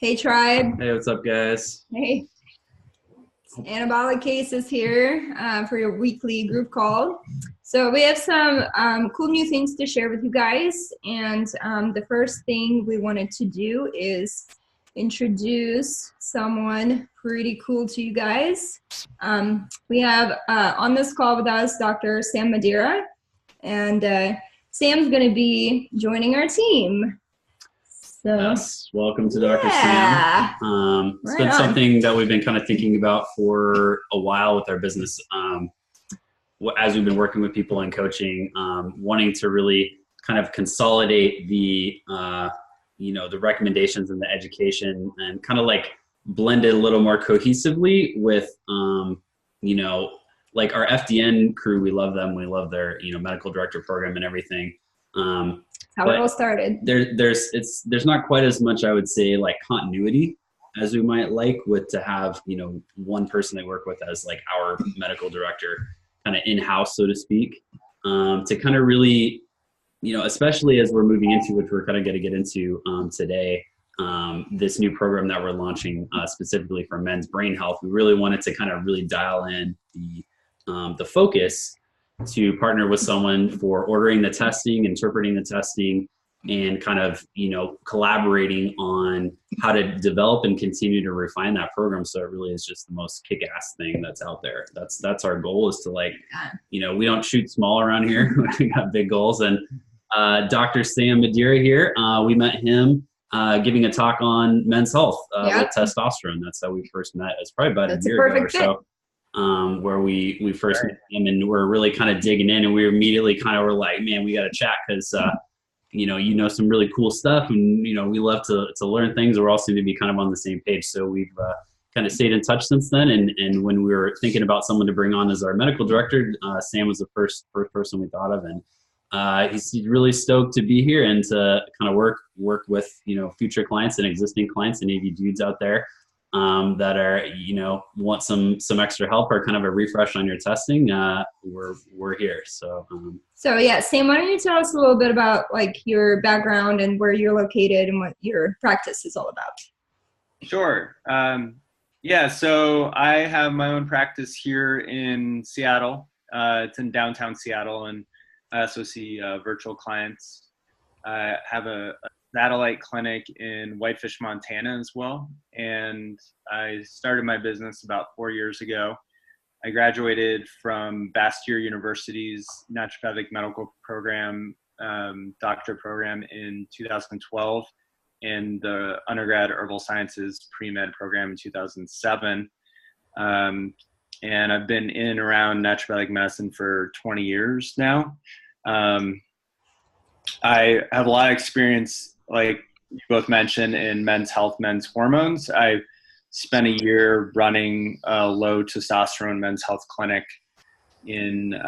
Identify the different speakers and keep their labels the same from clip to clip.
Speaker 1: Hey, tribe.
Speaker 2: Hey, what's up, guys?
Speaker 1: Hey. Anabolic cases here for your weekly group call. So we have some cool new things to share with you guys. And the first thing we wanted to do is introduce someone pretty cool to you guys. We have on this call with us Dr. Sam Madeira. And Sam's going to be joining our team. So,
Speaker 2: yes, welcome to Dr. Sam. It's been something that we've been kind of thinking about for a while with our business. As we've been working with people in coaching, wanting to really kind of consolidate the, the recommendations and the education and kind of like blend it a little more cohesively with, like our FDN crew. We love them. We love their, medical director program and everything.
Speaker 1: How it all started.
Speaker 2: There's not quite as much, I would say, like continuity as we might like with to have, one person they work with as like our medical director kind of in-house, so to speak, to kind of really, especially as we're moving into, which we're kind of going to get into today, this new program that we're launching specifically for men's brain health. We really wanted to kind of really dial in the focus to partner with someone for ordering the testing, interpreting the testing, and kind of, collaborating on how to develop and continue to refine that program. So it really is just the most kick-ass thing that's out there. That's our goal, is to like, we don't shoot small around here. We got big goals. And Dr. Sam Madeira here, we met him giving a talk on men's health with testosterone. That's how we first met. It's probably about a year ago or so. Where we first met him, and we're really kind of digging in, and we immediately kind of were like, man, we got to chat because some really cool stuff, and we love to learn things. We're all seem to be kind of on the same page, so we've kind of stayed in touch since then. And when we were thinking about someone to bring on as our medical director, Sam was the first person we thought of, and he's really stoked to be here and to kind of work with future clients and existing clients and AV dudes out there that are, want some extra help or kind of a refresh on your testing. We're here. So
Speaker 1: yeah, Sam, why don't you tell us a little bit about like your background and where you're located and what your practice is all about?
Speaker 3: Sure. So I have my own practice here in Seattle. It's in downtown Seattle, and I also see virtual clients. I have a satellite clinic in Whitefish, Montana as well. And I started my business about 4 years ago. I graduated from Bastyr University's Naturopathic Medical Program, doctor program in 2012, and the undergrad herbal sciences pre-med program in 2007. And I've been in and around naturopathic medicine for 20 years now. I have a lot of experience, like you both mentioned, in men's health, men's hormones. I spent a year running a low testosterone men's health clinic in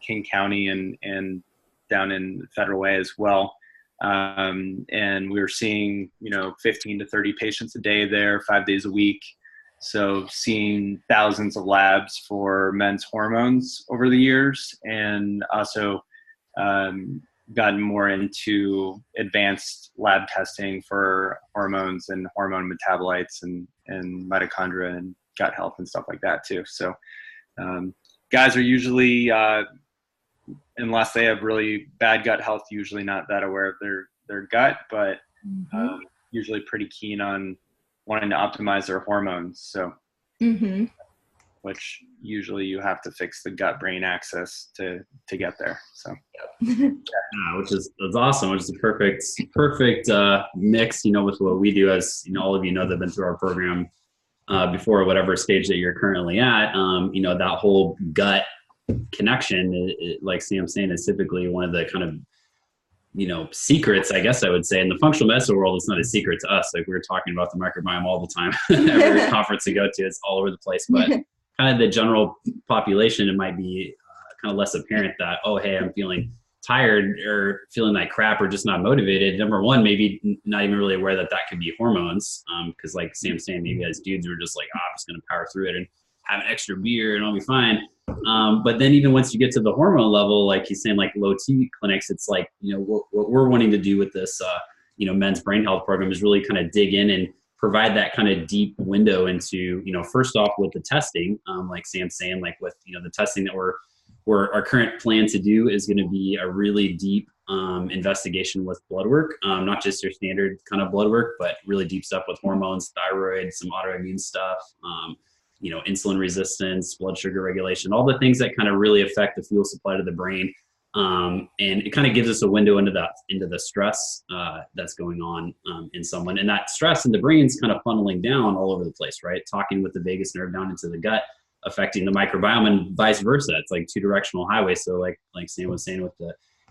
Speaker 3: King County and down in Federal Way as well. And we were seeing, 15 to 30 patients a day there, 5 days a week. So seeing thousands of labs for men's hormones over the years, and also gotten more into advanced lab testing for hormones and hormone metabolites and mitochondria and gut health and stuff like that too. So guys are usually, unless they have really bad gut health, usually not that aware of their gut, but usually pretty keen on wanting to optimize their hormones. So which usually you have to fix the gut-brain axis to get there. So,
Speaker 2: which is awesome. Which is a perfect mix, with what we do. As all of that have been through our program before, whatever stage that you're currently at. That whole gut connection, like Sam's saying, is typically one of the kind of secrets, I guess I would say. In the functional medicine world, it's not a secret to us. Like, we're talking about the microbiome all the time. Every conference we go to, it's all over the place, but kind of the general population, it might be kind of less apparent that, oh, hey, I'm feeling tired or feeling like crap or just not motivated. Number one, maybe not even really aware that could be hormones. Because like Sam's saying, maybe as dudes we're just like, I'm just going to power through it and have an extra beer and I'll be fine. But then even once you get to the hormone level, like he's saying, like low T clinics, it's like, what we're wanting to do with this, men's brain health program is really kind of dig in and provide that kind of deep window into, first off with the testing, like Sam's saying, like with, the testing that our current plan to do is going to be a really deep investigation with blood work, not just your standard kind of blood work, but really deep stuff with hormones, thyroid, some autoimmune stuff, insulin resistance, blood sugar regulation, all the things that kind of really affect the fuel supply to the brain. And it kind of gives us a window into the stress that's going on in someone, and that stress in the brain's kind of funneling down all over the place, right? Talking with the vagus nerve down into the gut, affecting the microbiome, and vice versa. It's like two directional highways. So like Sam was saying, with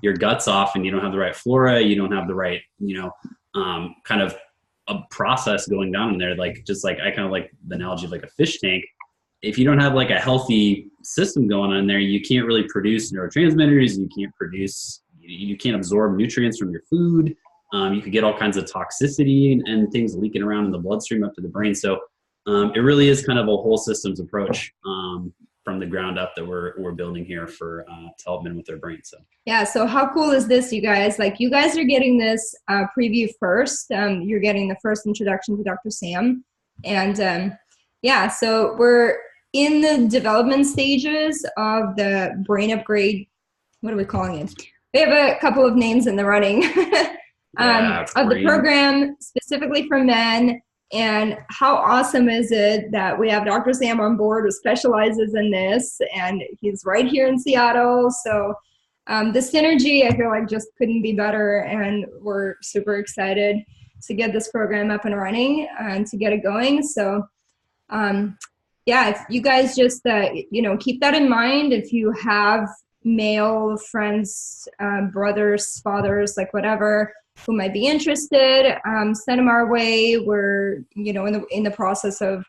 Speaker 2: your gut's off and you don't have the right flora, you don't have the right, kind of a process going down in there. Like, just like, I kind of like the analogy of like a fish tank. If you don't have like a healthy system going on there, you can't really produce neurotransmitters. You can't absorb nutrients from your food. You could get all kinds of toxicity and things leaking around in the bloodstream up to the brain. So it really is kind of a whole systems approach from the ground up that we're building here for to help men with their brain. So
Speaker 1: yeah. So how cool is this, you guys? Like, you guys are getting this preview first. You're getting the first introduction to Dr. Sam, and yeah. So we're in the development stages of the brain upgrade. What are we calling it? We have a couple of names in the running of the program specifically for men. And how awesome is it that we have Dr. Sam on board, who specializes in this, and he's right here in Seattle. So the synergy, I feel like, just couldn't be better, and we're super excited to get this program up and running and to get it going. So yeah, if you guys just, keep that in mind. If you have male friends, brothers, fathers, like whatever, who might be interested, send them our way. We're, in the process of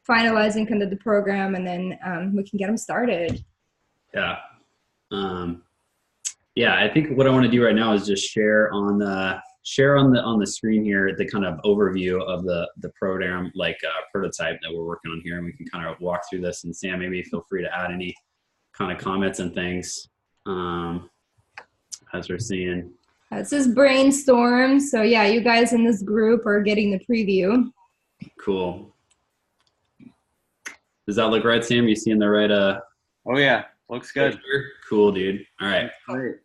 Speaker 1: finalizing kind of the program, and then we can get them started.
Speaker 2: Yeah. Yeah, I think what I want to do right now is just share on the screen here the kind of overview of the program, like prototype that we're working on here, and we can kind of walk through this. And Sam, maybe feel free to add any kind of comments and things as we're seeing.
Speaker 1: This is Brainstorm. So yeah, you guys in this group are getting the preview.
Speaker 2: Cool. Does that look right, Sam? You seeing the right?
Speaker 3: Oh yeah, looks good.
Speaker 2: Cool, dude. All right.
Speaker 3: Great.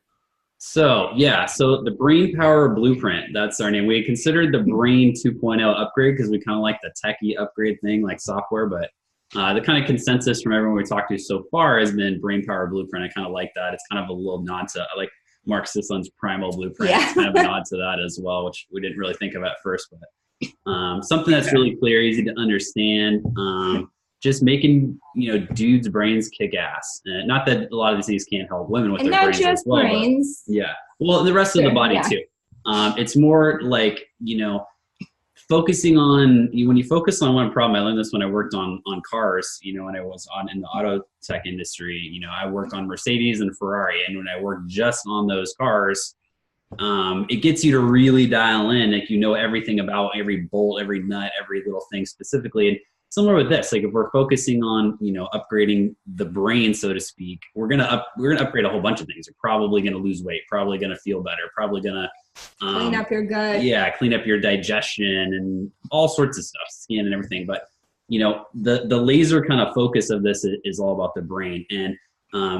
Speaker 2: So yeah, so the Brainpower Blueprint, that's our name. We considered the Brain 2.0 upgrade because we kind of like the techie upgrade thing, like software, but the kind of consensus from everyone we talked to so far has been Brainpower Blueprint. I kind of like that. It's kind of a little nod to, like, Mark Sislin's Primal Blueprint. Yeah. It's kind of a nod to that as well, which we didn't really think of at first, but something that's really clear, easy to understand, just making, dudes' brains kick ass. Not that a lot of these things can't help women with
Speaker 1: and
Speaker 2: their brains as well.
Speaker 1: Brains.
Speaker 2: Yeah. Well, the rest of the body too. It's more like, focusing on, when you focus on one problem. I learned this when I worked on cars, when I was in the auto tech industry. I worked on Mercedes and Ferrari, and when I worked just on those cars, it gets you to really dial in, like, everything about every bolt, every nut, every little thing specifically. And similar with this, like, if we're focusing on, upgrading the brain, so to speak, we're gonna upgrade a whole bunch of things. You're probably gonna lose weight, probably gonna feel better, probably gonna
Speaker 1: clean up your gut. Yeah,
Speaker 2: clean up your digestion and all sorts of stuff, skin and everything. But the laser kind of focus of this is all about the brain, and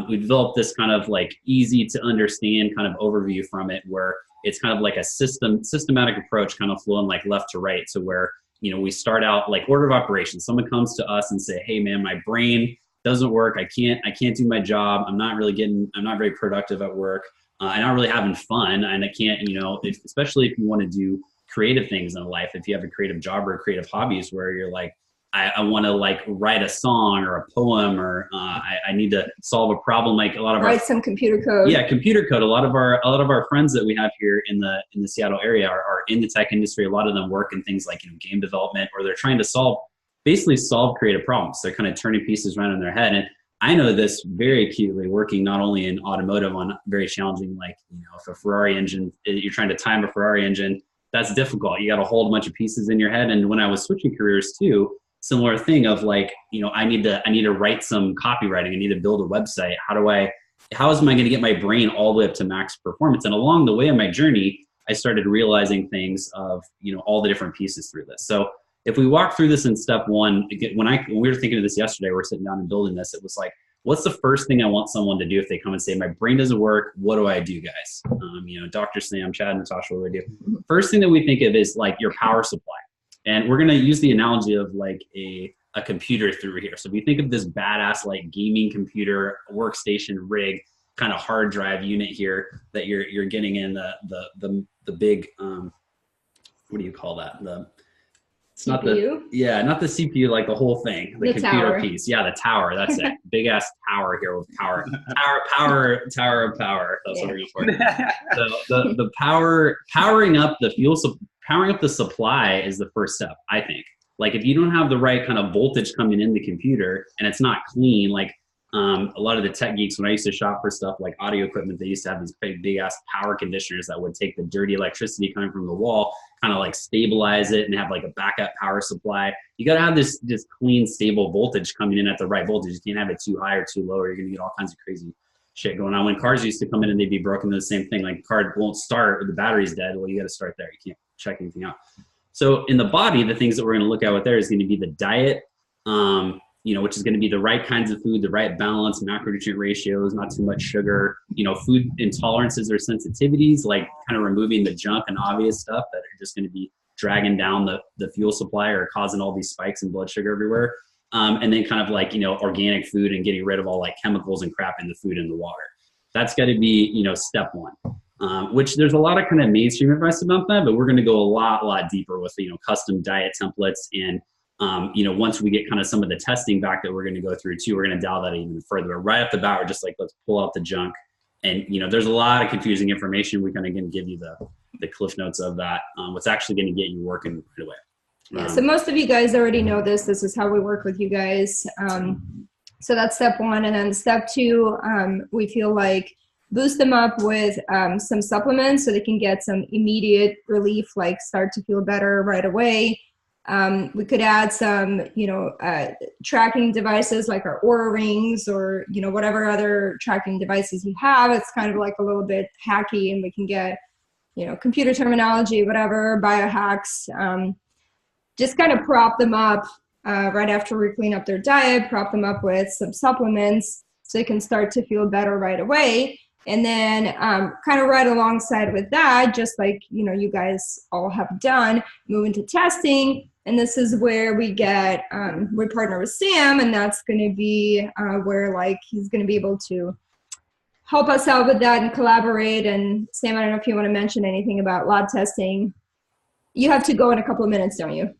Speaker 2: we developed this kind of like easy to understand kind of overview from it, where it's kind of like a systematic approach, kind of flowing like left to right. So where we start out like order of operations. Someone comes to us and say, "Hey man, my brain doesn't work. I can't do my job. I'm not very productive at work. I'm not really having fun, and I can't, especially if you want to do creative things in life, if you have a creative job or creative hobbies where you're like, I want to like write a song or a poem, or I need to solve a problem. Like a lot of
Speaker 1: write some computer code.
Speaker 2: Yeah, computer code. A lot of our friends that we have here in the Seattle area are in the tech industry. A lot of them work in things like game development, or they're trying to solve creative problems. They're kind of turning pieces around in their head. And I know this very acutely, working not only in automotive on very challenging, like, if a Ferrari engine, you're trying to time a Ferrari engine, that's difficult. You got to hold a bunch of pieces in your head. And when I was switching careers too, similar thing of like, I need to write some copywriting. I need to build a website. How am I going to get my brain all the way up to max performance? And along the way of my journey, I started realizing things of, all the different pieces through this. So if we walk through this in step one, again, when we were thinking of this yesterday, we were sitting down and building this, it was like, what's the first thing I want someone to do if they come and say, my brain doesn't work, what do I do, guys? Dr. Sam, Chad, Natasha, what do I do? First thing that we think of is like your power supply. And we're going to use the analogy of like a computer through here. So if you think of this badass like gaming computer, workstation rig, kind of hard drive unit here that you're getting in the big, what do you call that? It's
Speaker 1: CPU?
Speaker 2: Not the CPU, like the whole thing, the computer
Speaker 1: tower.
Speaker 2: piece. Yeah, the tower. That's it. Big ass tower here with tower of power. That's what we're going for. So the powering up the supply is the first step, I think. Like if you don't have the right kind of voltage coming in the computer and it's not clean, like a lot of the tech geeks, when I used to shop for stuff like audio equipment, they used to have these big ass power conditioners that would take the dirty electricity coming from the wall, kind of like stabilize it and have like a backup power supply. You got to have this clean, stable voltage coming in at the right voltage. You can't have it too high or too low, or you're going to get all kinds of crazy shit going on. When cars used to come in and they'd be broken, the same thing, like the car won't start or the battery's dead. Well, you got to start there. You can't check anything out. So in the body, the things that we're going to look at with there is going to be the diet, which is going to be the right kinds of food, the right balance, macronutrient ratios, not too much sugar, food intolerances or sensitivities, like kind of removing the junk and obvious stuff that are just going to be dragging down the fuel supply or causing all these spikes in blood sugar everywhere. And then kind of like, organic food and getting rid of all like chemicals and crap in the food and the water. That's got to be, step one. Which there's a lot of kind of mainstream advice about that, but we're going to go a lot deeper with, custom diet templates. And, once we get kind of some of the testing back that we're going to go through too, we're going to dial that even further. But right off the bat, we're just like, let's pull out the junk. And, there's a lot of confusing information. We're kind of going to give you the cliff notes of that. What's actually going to get you working right away.
Speaker 1: Yeah, so most of you guys already know this. This is how we work with you guys. So that's step one. And then step two, we feel like boost them up with some supplements so they can get some immediate relief, like start to feel better right away. We could add some, tracking devices like our Oura rings or, whatever other tracking devices you have. It's kind of like a little bit hacky, and we can get, computer terminology, whatever, biohacks, just kind of prop them up right after we clean up their diet, prop them up with some supplements so they can start to feel better right away. And then kind of right alongside with that, just like, you guys all have done, move into testing. And this is where we partner with Sam, and that's going to be where like he's going to be able to help us out with that and collaborate. And Sam, I don't know if you want to mention anything about lab testing. You have to go in a couple of minutes, don't you?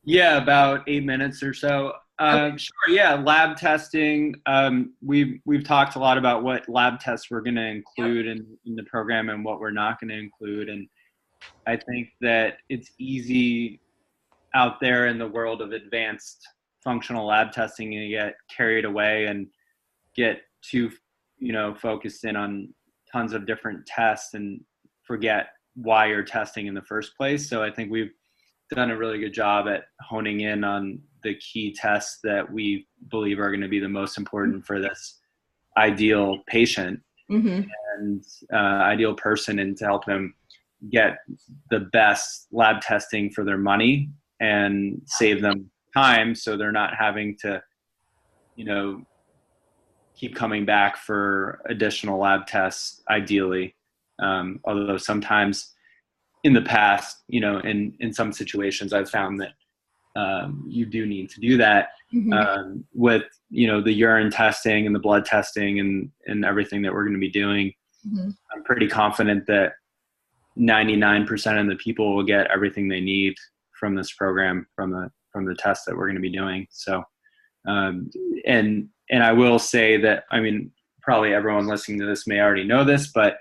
Speaker 3: Yeah, about 8 minutes or so.
Speaker 1: Okay.
Speaker 3: Sure. Yeah. Lab testing. We've talked a lot about what lab tests we're going to include in the program and what we're not going to include. And I think that it's easy out there in the world of advanced functional lab testing to get carried away and get too, focused in on tons of different tests and forget why you're testing in the first place. So I think we've done a really good job at honing in on the key tests that we believe are going to be the most important for this ideal patient and ideal person, and to help them get the best lab testing for their money and save them time so they're not having to, keep coming back for additional lab tests, ideally. Although sometimes in the past, in some situations, I've found that you do need to do that with, the urine testing and the blood testing and everything that we're going to be doing. I'm pretty confident that 99% of the people will get everything they need from this program, from the tests that we're going to be doing. So, and I will say that, probably everyone listening to this may already know this, but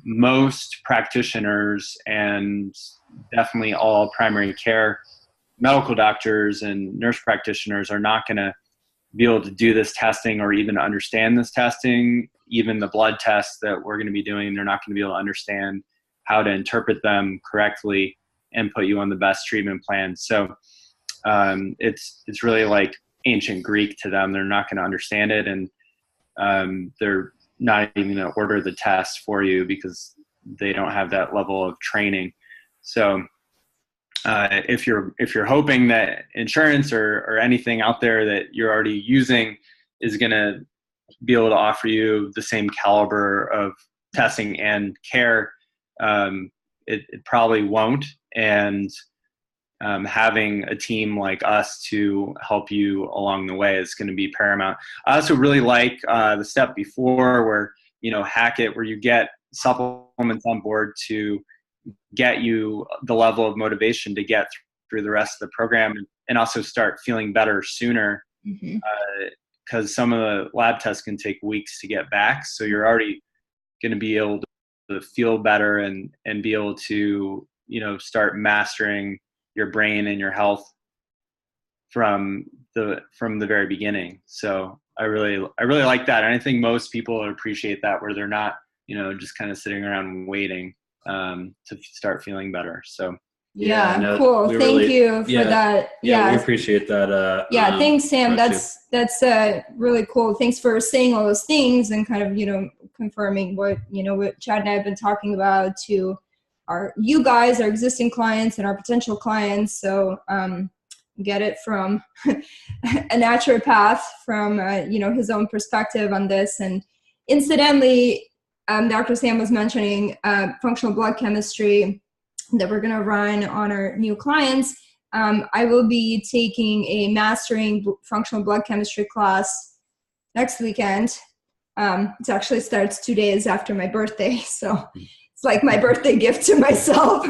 Speaker 3: most practitioners and definitely all primary care medical doctors and nurse practitioners are not going to be able to do this testing or even understand this testing. Even the blood tests that we're going to be doing, they're not going to be able to understand how to interpret them correctly and put you on the best treatment plan. So it's really like ancient Greek to them. They're not going to understand it, and they're not even going to order the test for you because they don't have that level of training. So if you're hoping that insurance or anything out there that you're already using is going to be able to offer you the same caliber of testing and care, it probably won't. And having a team like us to help you along the way is going to be paramount. I also really like the step before where, Hack It, where you get supplements on board to get you the level of motivation to get through the rest of the program and also start feeling better sooner. Because some of the lab tests can take weeks to get back. So you're already going to be able to feel better and be able to, start mastering your brain and your health from the very beginning. So I really like that. And I think most people appreciate that, where they're not, just kind of sitting around waiting to start feeling better. So
Speaker 1: cool. Thank you for that.
Speaker 2: Yeah, we appreciate that.
Speaker 1: Thanks, Sam. That's really cool. Thanks for saying all those things and kind of, confirming what Chad and I have been talking about to you guys, our existing clients and our potential clients. So get it from a naturopath from, his own perspective on this. And incidentally, Dr. Sam was mentioning functional blood chemistry that we're going to run on our new clients. I will be taking a mastering functional blood chemistry class next weekend. It actually starts 2 days after my birthday. So it's like my birthday gift to myself.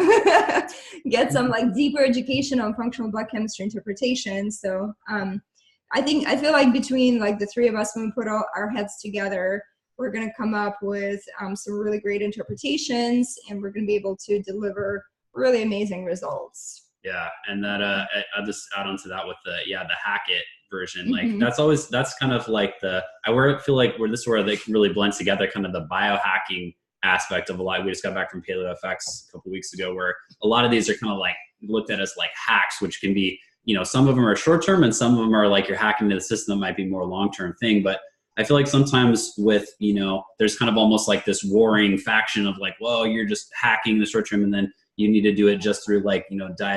Speaker 1: Get some deeper education on functional blood chemistry interpretation. So I feel like between the three of us, when we put all our heads together, we're going to come up with some really great interpretations, and we're going to be able to deliver really amazing results.
Speaker 2: Yeah, and that I'll just add on to that with the Hack It version. That's kind of I feel like where they really blend together kind of the biohacking aspect of a lot. We just got back from PaleoFX a couple weeks ago, where a lot of these are kind of looked at as hacks, which can be, some of them are short term and some of them are you're hacking to the system that might be more long term thing. But I feel like sometimes with, there's kind of almost this warring faction of well, you're just hacking the short term and then you need to do it just through diet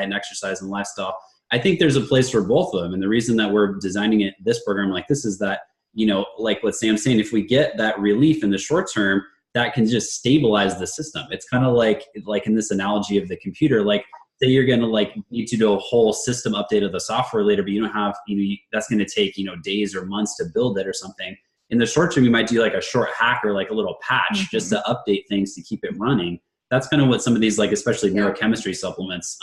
Speaker 2: and exercise and lifestyle. I think there's a place for both of them. And the reason that we're designing this program like this is that, what Sam's saying, if we get that relief in the short term, that can just stabilize the system. It's kind of like in this analogy of the computer, say you're going to need to do a whole system update of the software later, but you don't have, that's going to take, days or months to build it or something. In the short term, you might do a short hack or a little patch just to update things to keep it running. That's kind of what some of these, especially neurochemistry supplements,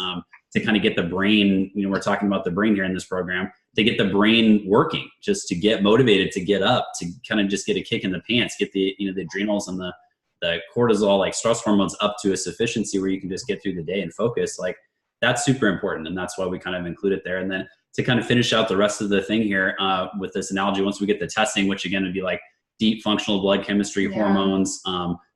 Speaker 2: to kind of get the brain, we're talking about the brain here in this program, to get the brain working, just to get motivated, to get up, to kind of just get a kick in the pants, get the, the adrenals and the cortisol, stress hormones up to a sufficiency where you can just get through the day and focus. That's super important. And that's why we kind of include it there. And then to kind of finish out the rest of the thing here with this analogy, once we get the testing, which again would be deep functional blood chemistry, hormones,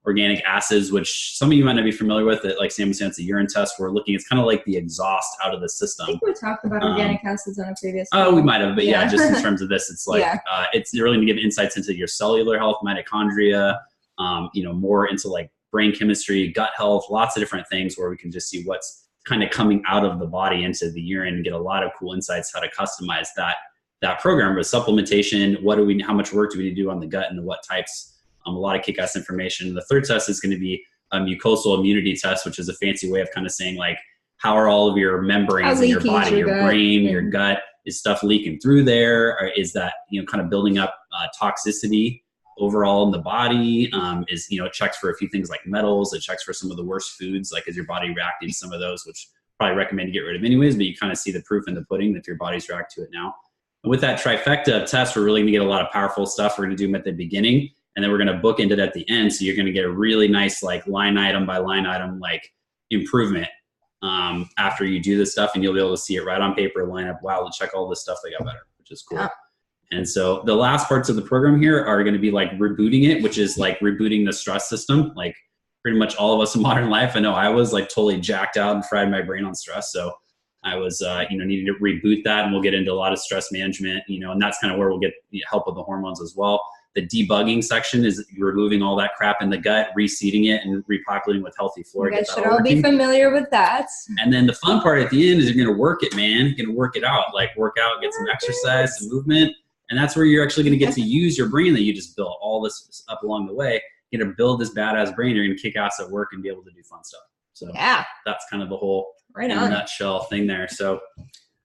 Speaker 2: organic acids, which some of you might not be familiar with. It, like Sam was saying, it's a urine test. We're looking, it's kind of like the exhaust out of the system.
Speaker 1: I think we talked about organic acids on a previous
Speaker 2: Oh, we might have, but just in terms of this, it's it's really going to give insights into your cellular health, mitochondria, more into brain chemistry, gut health, lots of different things where we can just see what's kind of coming out of the body into the urine and get a lot of cool insights how to customize that program. With supplementation, how much work do we need to do on the gut and what types? A lot of kick-ass information. The third test is going to be a mucosal immunity test, which is a fancy way of kind of saying how are all of your membranes in your body, your brain, your gut, is stuff leaking through there? Or is that, kind of building up toxicity overall in the body? It checks for a few things like metals. It checks for some of the worst foods, is your body reacting to some of those, which probably recommend to get rid of anyways, but you kind of see the proof in the pudding that your body's react to it now. And with that trifecta of tests, we're really going to get a lot of powerful stuff. We're going to do them at the beginning, and then we're going to bookend it at the end. So you're going to get a really nice, line item by line item, improvement after you do this stuff, and you'll be able to see it right on paper, line up, wow, let's check all this stuff that got better, which is cool. Yeah. And so the last parts of the program here are going to be rebooting it, which is rebooting the stress system. Pretty much all of us in modern life. I know I was totally jacked out and fried my brain on stress. So I was, needing to reboot that, and we'll get into a lot of stress management, and that's kind of where we'll get help with the hormones as well. The debugging section is removing all that crap in the gut, reseeding it, and repopulating with healthy flora.
Speaker 1: You guys should all be familiar with that.
Speaker 2: And then the fun part at the end is you're going to work it, man. You're going to work it out, like work out, get some exercise, some movement. And that's where you're actually going to get to use your brain that you just built all this up along the way. You're going to build this badass brain. You're going to kick ass at work and be able to do fun stuff. So
Speaker 1: yeah,
Speaker 2: that's kind of the whole
Speaker 1: right
Speaker 2: in
Speaker 1: on.
Speaker 2: a nutshell thing there. So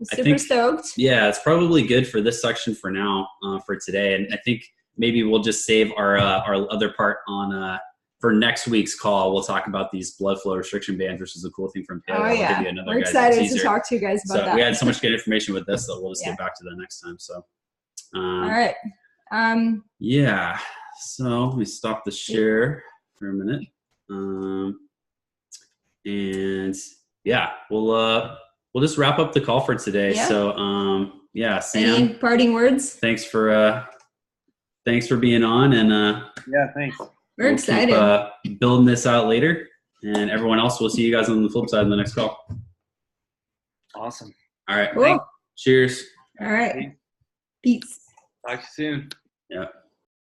Speaker 1: Super
Speaker 2: I think,
Speaker 1: stoked.
Speaker 2: Yeah, it's probably good for this section for now, for today. And I think maybe we'll just save our other part on for next week's call. We'll talk about these blood flow restriction bands, which is a cool thing from Taylor.
Speaker 1: Oh yeah,
Speaker 2: give you another
Speaker 1: we're excited to talk to you guys about that.
Speaker 2: We had so much good information with this that we'll just get back to that next time. So,
Speaker 1: all right.
Speaker 2: Yeah. So let me stop the share for a minute. And yeah, we'll just wrap up the call for today.
Speaker 1: Yeah.
Speaker 2: So yeah, Sam.
Speaker 1: Any parting words?
Speaker 2: Thanks for being on, and
Speaker 3: yeah, thanks.
Speaker 1: We're excited.
Speaker 2: Keep, building this out later, and everyone else, we'll see you guys on the flip side in the next call.
Speaker 3: Awesome.
Speaker 2: All right.
Speaker 1: Cool.
Speaker 2: Cheers.
Speaker 1: All right. Peace.
Speaker 3: Talk to you soon.
Speaker 2: Yeah.